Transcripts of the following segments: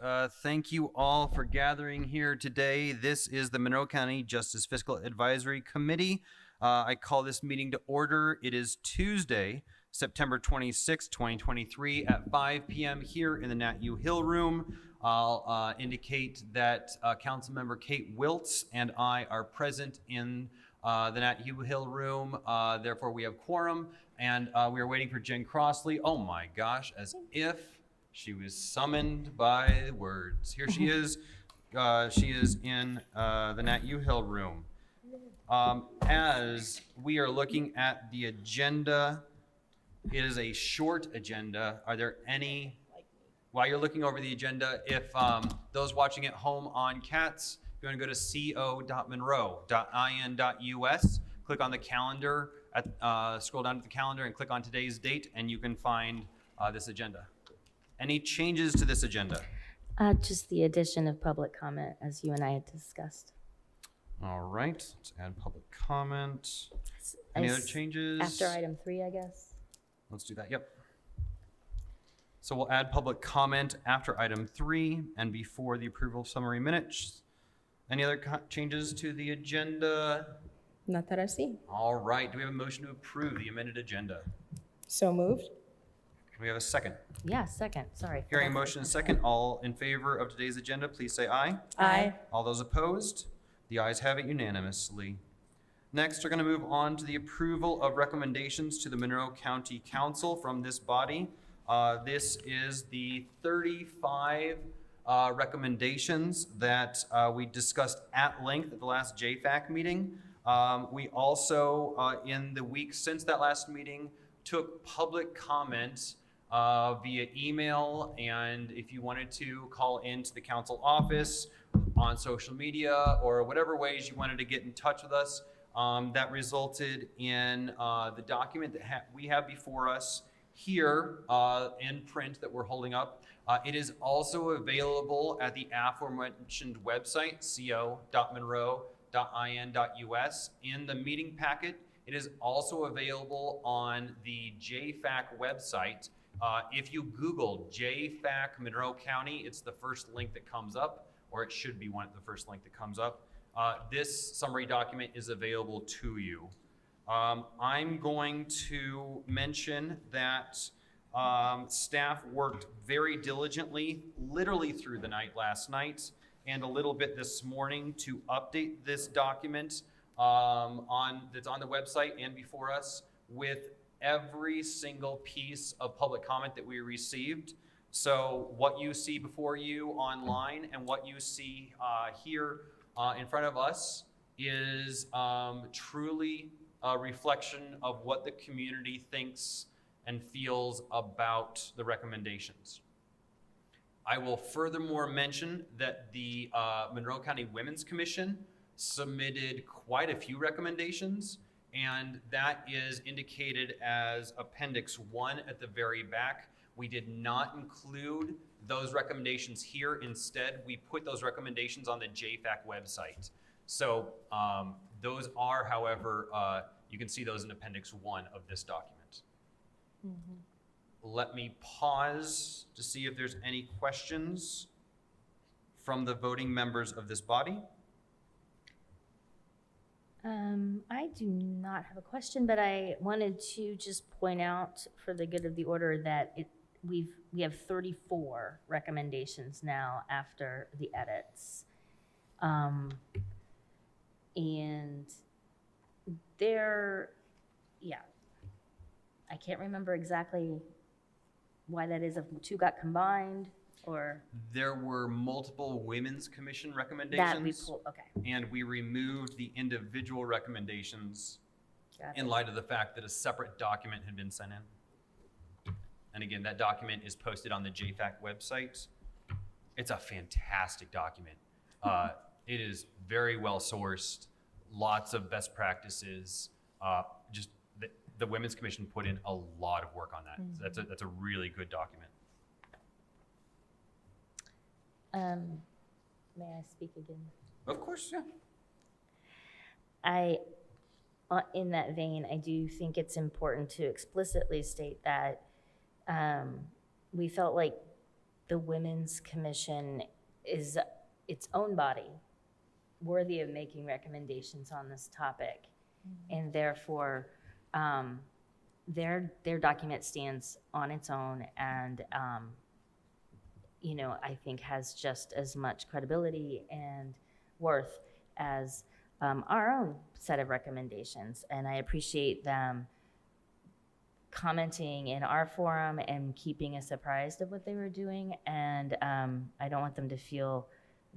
Thank you all for gathering here today. This is the Monroe County Justice Fiscal Advisory Committee. I call this meeting to order. It is Tuesday, September 26, 2023 at 5 p.m. here in the Nat U. Hill Room. I'll indicate that Councilmember Kate Wiltz and I are present in the Nat U. Hill Room. Therefore, we have quorum, and we are waiting for Jen Crossley. Oh my gosh, as if she was summoned by words. Here she is. She is in the Nat U. Hill Room. As we are looking at the agenda, it is a short agenda. Are there any, while you're looking over the agenda, if those watching at home on CATS, you want to go to co.monroe.in.us, click on the calendar, scroll down to the calendar and click on today's date, and you can find this agenda. Any changes to this agenda? Just the addition of public comment, as you and I had discussed. All right, let's add public comment. Any other changes? After item 3, I guess. Let's do that, yep. So we'll add public comment after item 3 and before the approval of summary minutes. Any other changes to the agenda? Not that I see. All right, do we have a motion to approve the amended agenda? So moved. Can we have a second? Yeah, second, sorry. Hearing a motion and second, all in favor of today's agenda, please say aye. Aye. All those opposed? The ayes have it unanimously. Next, we're going to move on to the approval of recommendations to the Monroe County Council from this body. This is the 35 recommendations that we discussed at length at the last JFAC meeting. We also, in the week since that last meeting, took public comment via email, and if you wanted to call into the council office, on social media, or whatever ways you wanted to get in touch with us, that resulted in the document that we have before us here in print that we're holding up. It is also available at the aforementioned website, co.monroe.in.us. In the meeting packet, it is also available on the JFAC website. If you Google JFAC Monroe County, it's the first link that comes up, or it should be the first link that comes up. This summary document is available to you. I'm going to mention that staff worked very diligently, literally through the night last night, and a little bit this morning to update this document that's on the website and before us with every single piece of public comment that we received. So what you see before you online and what you see here in front of us is truly a reflection of what the community thinks and feels about the recommendations. I will furthermore mention that the Monroe County Women's Commission submitted quite a few recommendations, and that is indicated as Appendix 1 at the very back. We did not include those recommendations here. Instead, we put those recommendations on the JFAC website. So those are, however, you can see those in Appendix 1 of this document. Mm-hmm. Let me pause to see if there's any questions from the voting members of this body. I do not have a question, but I wanted to just point out for the good of the order that we have 34 recommendations now after the edits. And I can't remember exactly why that is, if 2 got combined or. There were multiple Women's Commission recommendations. That we pulled, okay. And we removed the individual recommendations in light of the fact that a separate document had been sent in. And again, that document is posted on the JFAC website. It's a fantastic document. It is very well sourced, lots of best practices. Just the Women's Commission put in a lot of work on that. Mm-hmm. So that's a really good document. May I speak again? Of course, yeah. In that vein, I do think it's important to explicitly state that we felt like the Women's Commission is its own body, worthy of making recommendations on this topic. And therefore, their document stands on its own and, you know, I think has just as much credibility and worth as our own set of recommendations. And I appreciate them commenting in our forum and keeping us apprised of what they were doing. And I don't want them to feel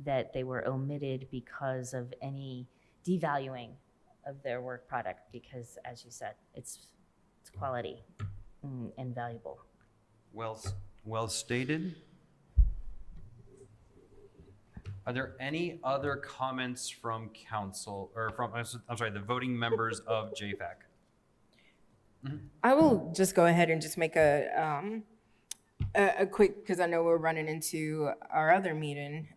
that they were omitted because of any devaluing of their work product, because as you said, it's quality and valuable. Well stated. Are there any other comments from council, or from, I'm sorry, the voting members of JFAC? I will just go ahead and just make a quick, because I know we're running into our other meeting,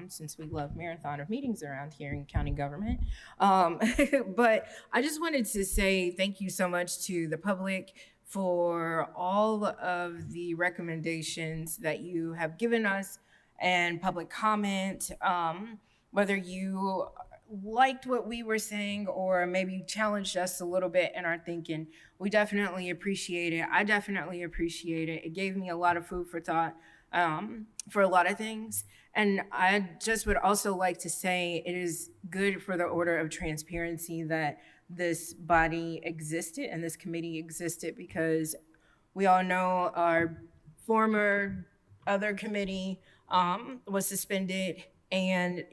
since we love marathon of meetings around here in county government. But I just wanted to say thank you so much to the public for all of the recommendations that you have given us and public comment, whether you liked what we were saying or maybe challenged us a little bit in our thinking. We definitely appreciate it. I definitely appreciate it. It gave me a lot of food for thought for a lot of things. And I just would also like to say it is good for the order of transparency that this body existed and this committee existed, because we all know our former other committee was suspended, and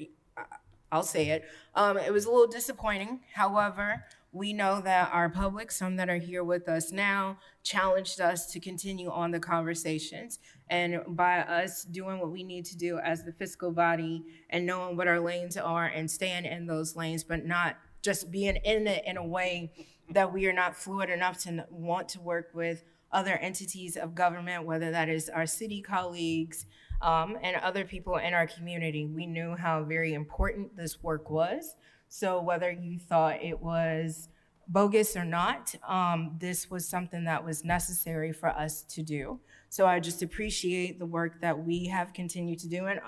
I'll say it, it was a little disappointing. However, we know that our public, some that are here with us now, challenged us to continue on the conversations. And by us doing what we need to do as the fiscal body and knowing what our lanes are and staying in those lanes, but not just being in it in a way that we are not fluid enough to want to work with other entities of government, whether that is our city colleagues, and other people in our community. We knew how very important this work was. So whether you thought it was bogus or not, this was something that was necessary for us to do. So I just appreciate the work that we have continued to do. And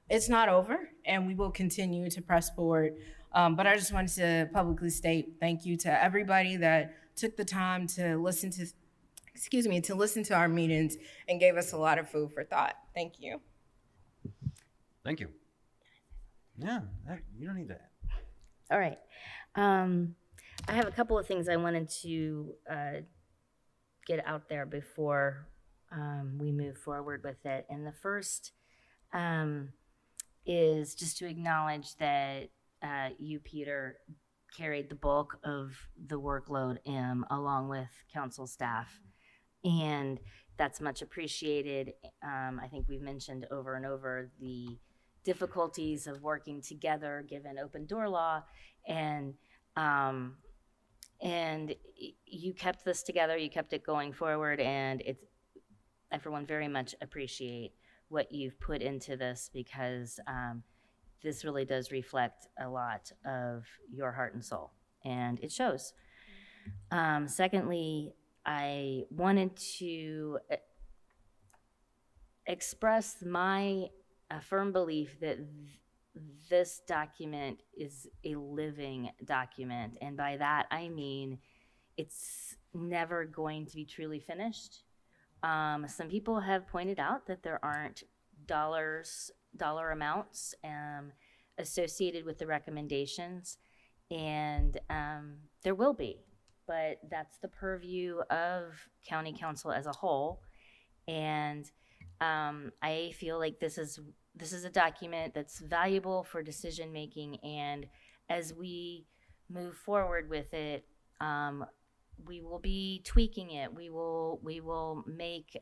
it's not over, and we will continue to press forward. But I just wanted to publicly state thank you to everybody that took the time to listen to our meetings and gave us a lot of food for thought. Thank you. Thank you. Yeah, you don't need that. All right. I have a couple of things I wanted to get out there before we move forward with it. And the first is just to acknowledge that you, Peter, carried the bulk of the workload along with council staff. And that's much appreciated. I think we've mentioned over and over the difficulties of working together given open door law, and you kept this together, you kept it going forward, and I for one very much appreciate what you've put into this, because this really does reflect a lot of your heart and soul, and it shows. Secondly, I wanted to express my firm belief that this document is a living document. And by that, I mean it's never going to be truly finished. Some people have pointed out that there aren't dollar amounts associated with the recommendations, and there will be. But that's the purview of county council as a whole. And I feel like this is a document that's valuable for decision making. And as we move forward with it, we will be tweaking it. We will make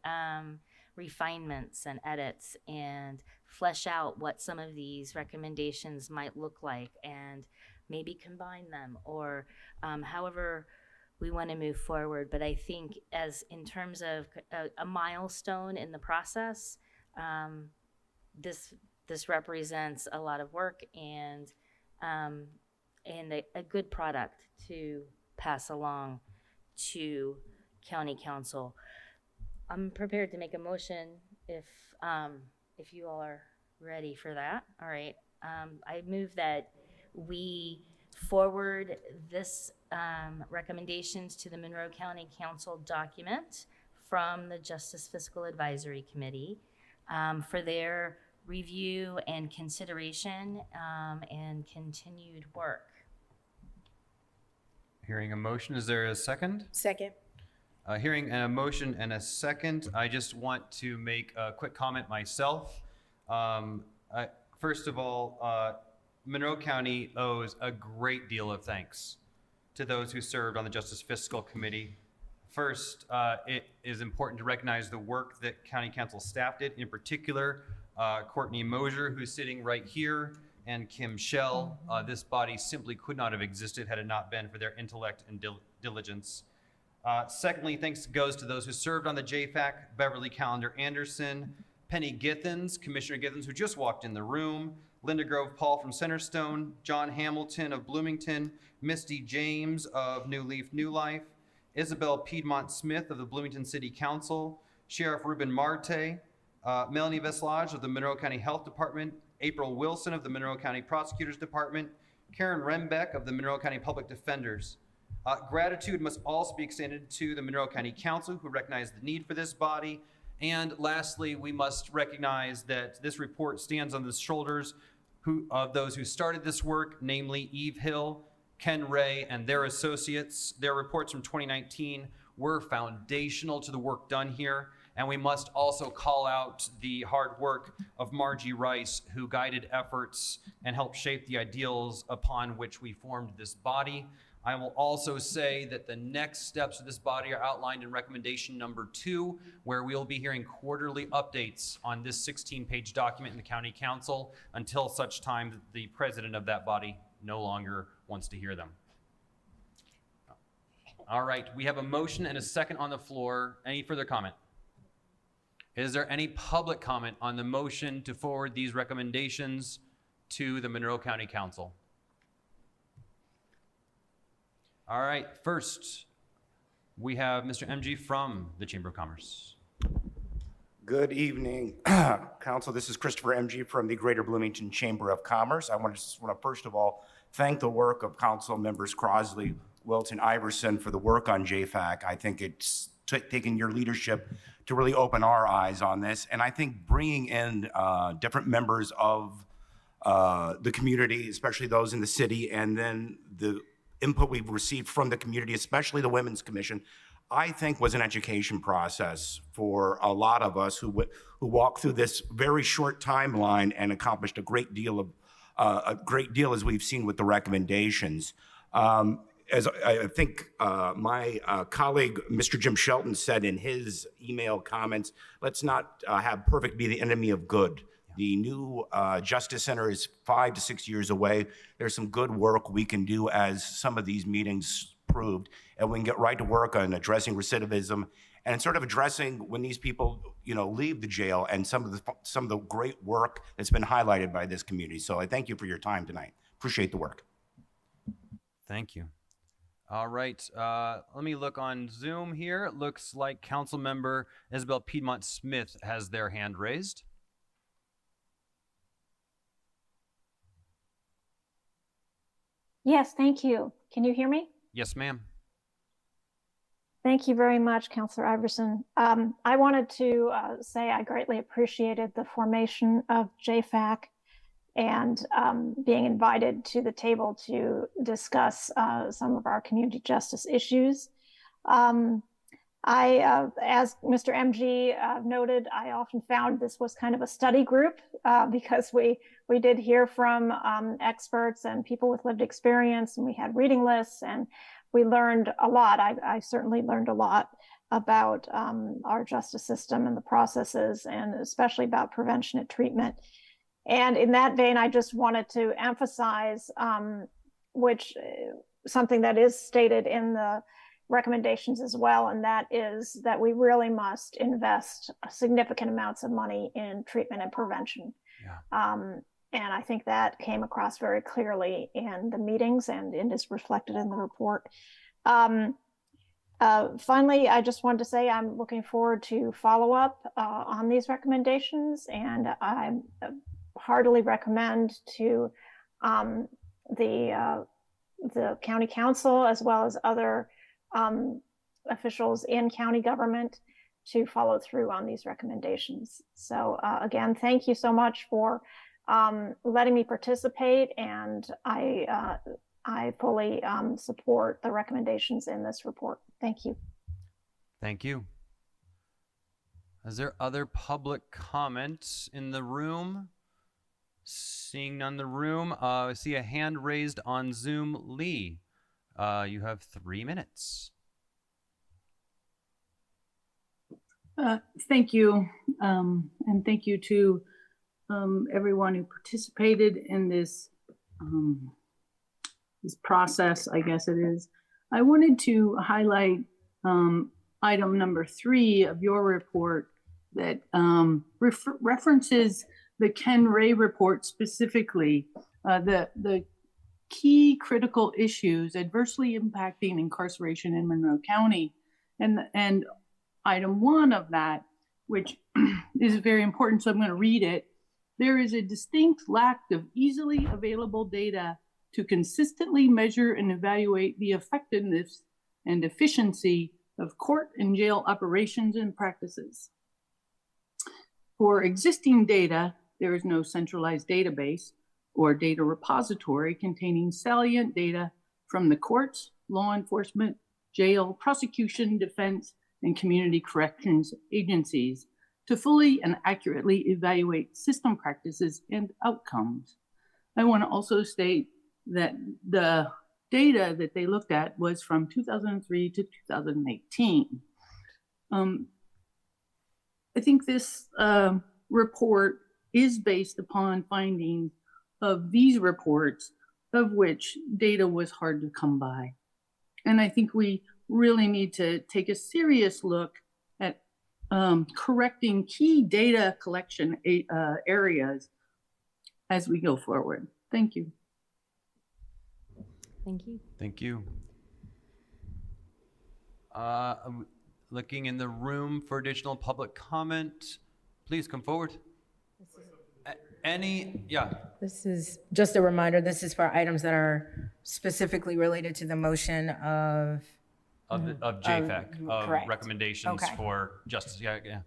refinements and edits and flesh out what some of these recommendations might look like, and maybe combine them, or however we want to move forward. But I think as in terms of a milestone in the process, this represents a lot of work and a good product to pass along to county council. I'm prepared to make a motion if if you all are ready for that. All right. I move that we forward this recommendations to the Monroe County Council document from the Justice Fiscal Advisory Committee for their review and consideration and continued work. Hearing a motion, is there a second? Second. Hearing a motion and a second, I just want to make a quick comment myself. First of all, Monroe County owes a great deal of thanks to those who served on the Justice Fiscal Committee. First, it is important to recognize the work that County Council staff did, in particular, Courtney Mosier, who's sitting right here, and Kim Schell. This body simply could not have existed had it not been for their intellect and diligence. Secondly, thanks goes to those who served on the JFAC, Beverly Callender Anderson, Penny Githens, Commissioner Githens, who just walked in the room, Linda Grove Paul from Centerstone, John Hamilton of Bloomington, Misty James of New Leaf New Life, Isabel Piedmont Smith of the Bloomington City Council, Sheriff Ruben Marte, Melanie Veslage of the Monroe County Health Department, April Wilson of the Monroe County Prosecutor's Department, Karen Rembeck of the Monroe County Public Defenders. Gratitude must also be extended to the Monroe County Council, who recognized the need for this body. And lastly, we must recognize that this report stands on the shoulders of those who started this work, namely Eve Hill, Ken Ray, and their associates. Their reports from 2019 were foundational to the work done here. And we must also call out the hard work of Margie Rice, who guided efforts and helped shape the ideals upon which we formed this body. I will also say that the next steps of this body are outlined in recommendation number 2, where we'll be hearing quarterly updates on this 16-page document in the County Council until such time that the president of that body no longer wants to hear them. All right, we have a motion and a second on the floor. Any further comment? Is there any public comment on the motion to forward these recommendations to the Monroe County Council? All right, first, we have Mr. MG from the Chamber of Commerce. Good evening, Council. This is Christopher MG from the Greater Bloomington Chamber of Commerce. I want to first of all thank the work of Council members Crosley, Wilton, Iverson for the work on JFAC. I think it's taking your leadership to really open our eyes on this. And I think bringing in different members of the community, especially those in the city, and then the input we've received from the community, especially the Women's Commission, I think was an education process for a lot of us who walked through this very short timeline and accomplished a great deal as we've seen with the recommendations. As I think my colleague, Mr. Jim Shelton, said in his email comments, let's not have perfect be the enemy of good. The new Justice Center is 5 to 6 years away. There's some good work we can do, as some of these meetings proved, and we can get right to work on addressing recidivism and sort of addressing when these people, leave the jail, and some of the great work that's been highlighted by this community. So I thank you for your time tonight. Appreciate the work. Thank you. All right, let me look on Zoom here. It looks like Council Member Isabel Piedmont Smith has their hand raised. Yes, thank you. Can you hear me? Yes, ma'am. Thank you very much, Councilor Iverson. I wanted to say I greatly appreciated the formation of JFAC and being invited to the table to discuss some of our community justice issues. As Mr. MG noted, I often found this was kind of a study group because we did hear from experts and people with lived experience, and we had reading lists, and we learned a lot. I certainly learned a lot about our justice system and the processes, and especially about prevention and treatment. And in that vein, I just wanted to emphasize something that is stated in the recommendations as well, and that is that we really must invest significant amounts of money in treatment and prevention. Yeah. And I think that came across very clearly in the meetings, and it is reflected in the report. Finally, I just wanted to say I'm looking forward to follow up on these recommendations, and I heartily recommend to the county council as well as other officials in county government to follow through on these recommendations. So again, thank you so much for letting me participate, and I fully support the recommendations in this report. Thank you. Thank you. Is there other public comments in the room? Seeing none in the room, I see a hand raised on Zoom. Lee, you have 3 minutes. Thank you, and thank you to everyone who participated in this this process, I guess it is. I wanted to highlight item number 3 of your report that references the Ken Ray report specifically, the key critical issues adversely impacting incarceration in Monroe County. And item 1 of that, which is very important, so I'm going to read it. There is a distinct lack of easily available data to consistently measure and evaluate the effectiveness and efficiency of court and jail operations and practices. For existing data, there is no centralized database or data repository containing salient data from the courts, law enforcement, jail, prosecution, defense, and community corrections agencies to fully and accurately evaluate system practices and outcomes. I want to also state that the data that they looked at was from 2003 to 2018. I think this report is based upon findings of these reports, of which data was hard to come by. And I think we really need to take a serious look at correcting key data collection areas as we go forward. Thank you. Thank you. Thank you. I'm looking in the room for additional public comment. Please come forward. Yeah. This is just a reminder, this is for items that are specifically related to the motion of JFAC, of correct. recommendations Okay. for justice. Yeah.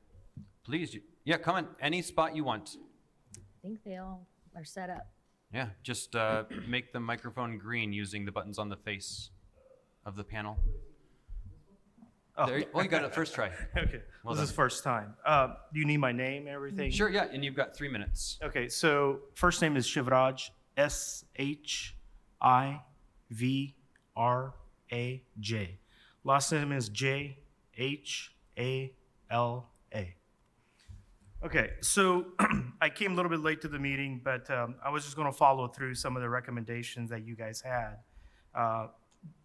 Please, yeah, come on, any spot you want. I think they all are set up. Yeah, just make the microphone green using the buttons on the face of the panel. Oh, There, you got it first try. okay. Well This is done. first time. Do you need my name and everything? Sure, yeah, and you've got 3 minutes. Okay, so first name is Shivraj, S-H-I-V-R-A-J. Last name is J-H-A-L-A. Okay, so I came a little bit late to the meeting, but I was just going to follow through some of the recommendations that you guys had.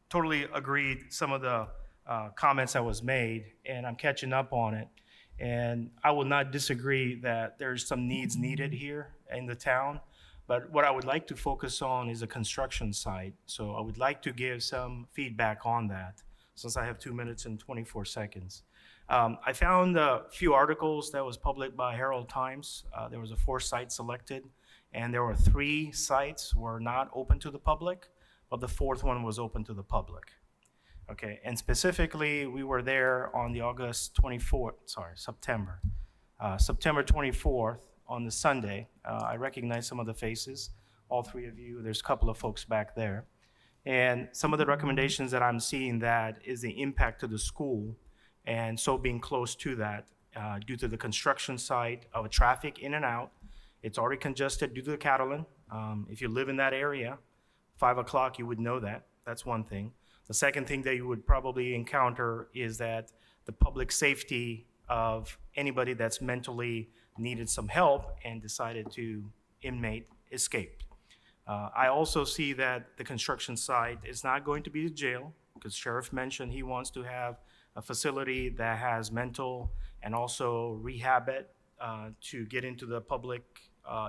Totally agreed some of the comments that was made, and I'm catching up on it. And I will not disagree that there's some needs needed here in the town, but what I would like to focus on is the construction site. So I would like to give some feedback on that, since I have 2 minutes and 24 seconds. I found a few articles that was published by Herald Times. There was 4 sites selected, and there were 3 sites were not open to the public, but the 4th one was open to the public. Okay, and specifically, we were there on the September 24th on the Sunday. I recognize some of the faces, all 3 of you. There's a couple of folks back there. And some of the recommendations that I'm seeing that is the impact to the school, and so being close to that due to the construction site of traffic in and out. It's already congested due to the Catalan. If you live in that area, 5 o'clock, you would know that. That's one thing. The second thing that you would probably encounter is that the public safety of anybody that's mentally needed some help and decided to inmate escaped. I also see that the construction site is not going to be a jail, because Sheriff mentioned he wants to have a facility that has mental and also rehab it to get into the public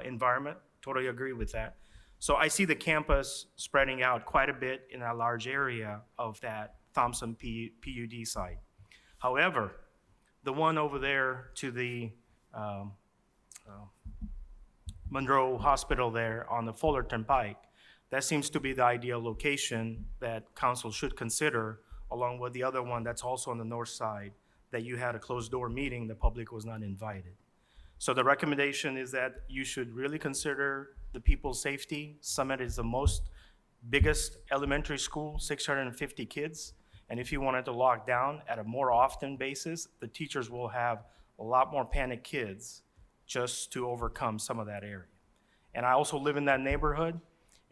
environment. Totally agree with that. So I see the campus spreading out quite a bit in a large area of that Thompson PUD site. However, the one over there to the Monroe Hospital there on the Fullerton Pike, that seems to be the ideal location that council should consider, along with the other one that's also on the north side, that you had a closed-door meeting, the public was not invited. So the recommendation is that you should really consider the people's safety. Summit is the biggest elementary school, 650 kids. And if you wanted to lock down at a more often basis, the teachers will have a lot more panicked kids just to overcome some of that area. And I also live in that neighborhood,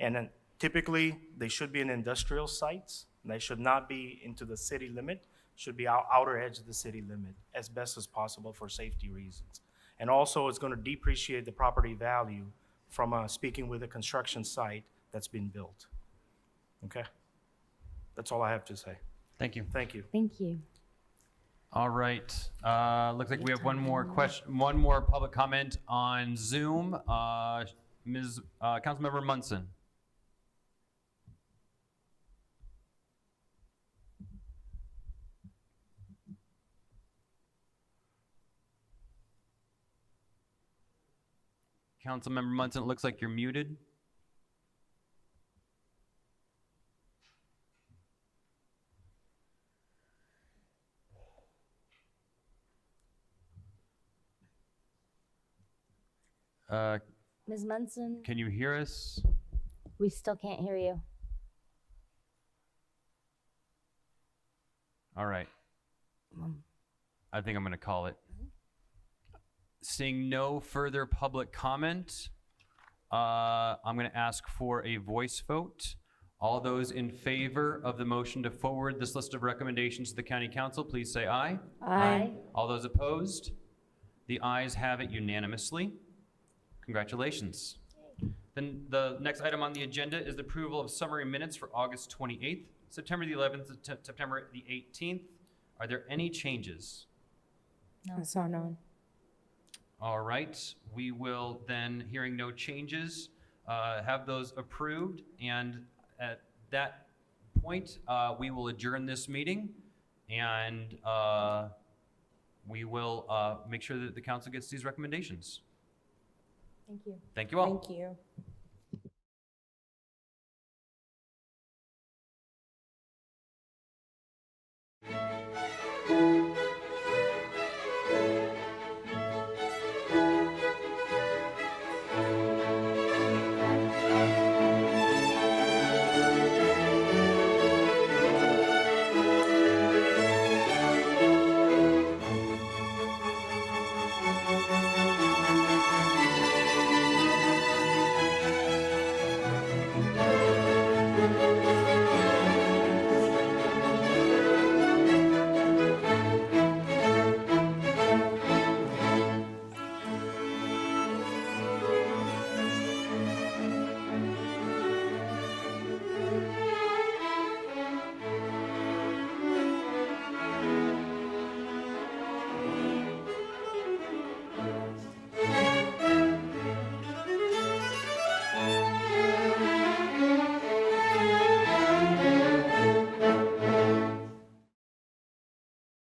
and then typically they should be in industrial sites. They should not be into the city limit, should be outer edge of the city limit as best as possible for safety reasons. And also it's going to depreciate the property value from speaking with a construction site that's been built. Okay? That's all I have to say. Thank you. Thank you. Thank you. All right. Looks like we have one more question, one more public comment on Zoom. Councilmember Munson. Councilmember Munson, it looks like you're muted. Ms. Munson, Can you hear us? we still can't hear you. All right. I think I'm going to call it. Seeing no further public comment, I'm going to ask for a voice vote. All those in favor of the motion to forward this list of recommendations to the County Council, please say aye. Aye. All those opposed? The ayes have it unanimously. Congratulations. Then the next item on the agenda is the approval of summary minutes for August 28th, September the 11th, September the 18th. Are there any changes? I saw none. All right, we will then, hearing no changes, have those approved. And at that point, we will adjourn this meeting, and we will make sure that the council gets these recommendations. Thank you. Thank you all. Thank you.